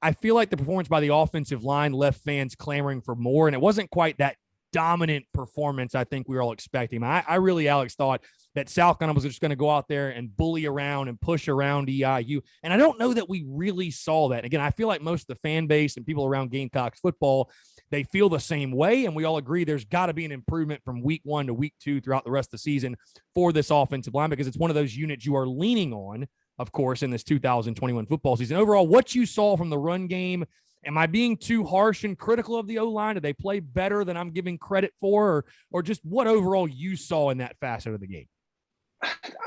I feel like the performance by the offensive line left fans clamoring for more, and it wasn't quite that dominant performance I think we were all expecting. I really, Alex, thought that South Carolina was just going to go out there and bully around and push around EIU. And I don't know that we really saw that. Again, I feel like most of the fan base and people around Gamecocks football, they feel the same way. And we all agree there's got to be an improvement from week 1 to week 2 throughout the rest of the season for this offensive line, because it's one of those units you are leaning on, of course, in this 2021 football season. Overall, what you saw from the run game, am I being too harsh and critical of the O-line? Did they play better than I'm giving credit for, or just what overall you saw in that facet of the game?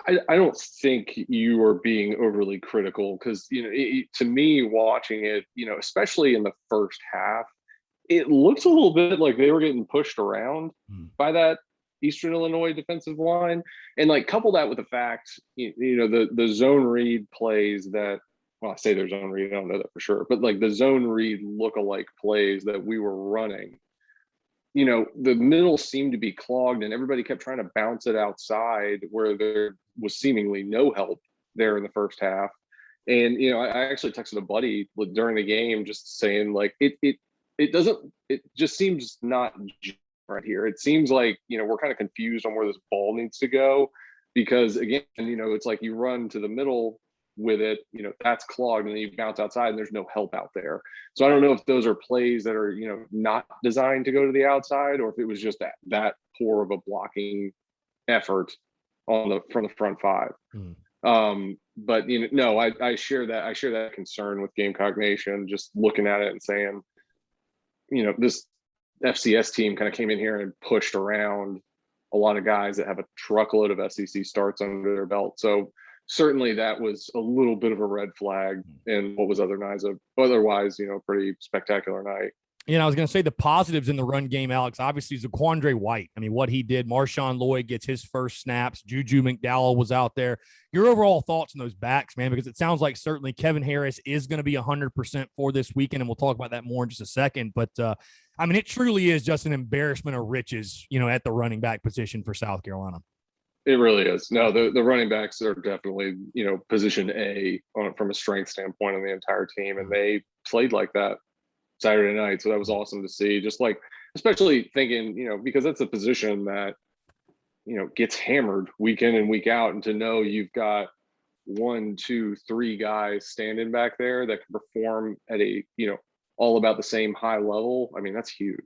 I don't think you are being overly critical because, to me, watching it, especially in the first half, it looks a little bit like they were getting pushed around by that Eastern Illinois defensive line. And like couple that with the fact, the zone read plays that, well, I say their zone read, I don't know that for sure, but like the zone read look-alike plays that we were running, the middle seemed to be clogged and everybody kept trying to bounce it outside where there was seemingly no help there in the first half. And, I actually texted a buddy during the game just saying like, it just seems not right here. It seems like, we're kind of confused on where this ball needs to go because again, it's like you run to the middle with it, that's clogged and then you bounce outside and there's no help out there. So I don't know if those are plays that are, not designed to go to the outside or if it was just that poor of a blocking effort from the front five. But no, I share that concern with Gamecock Nation, just looking at it and saying, this FCS team kind of came in here and pushed around a lot of guys that have a truckload of SEC starts under their belt. So certainly that was a little bit of a red flag in what was otherwise pretty spectacular night. I was going to say the positives in the run game, Alex, obviously Zaquandre White. I mean, what he did, Marshawn Lloyd gets his first snaps. Juju McDowell was out there. Your overall thoughts on those backs, man, because it sounds like certainly Kevin Harris is going to be 100% for this weekend, and we'll talk about that more in just a second. But, I mean, it truly is just an embarrassment of riches, at the running back position for South Carolina. It really is. No, the running backs are definitely, position A from a strength standpoint on the entire team, and they played like that Saturday night. So that was awesome to see. Just like, especially thinking, because that's a position that, gets hammered week in and week out, and to know you've got 1, 2, 3 guys standing back there that can perform at a, all about the same high level. I mean, that's huge.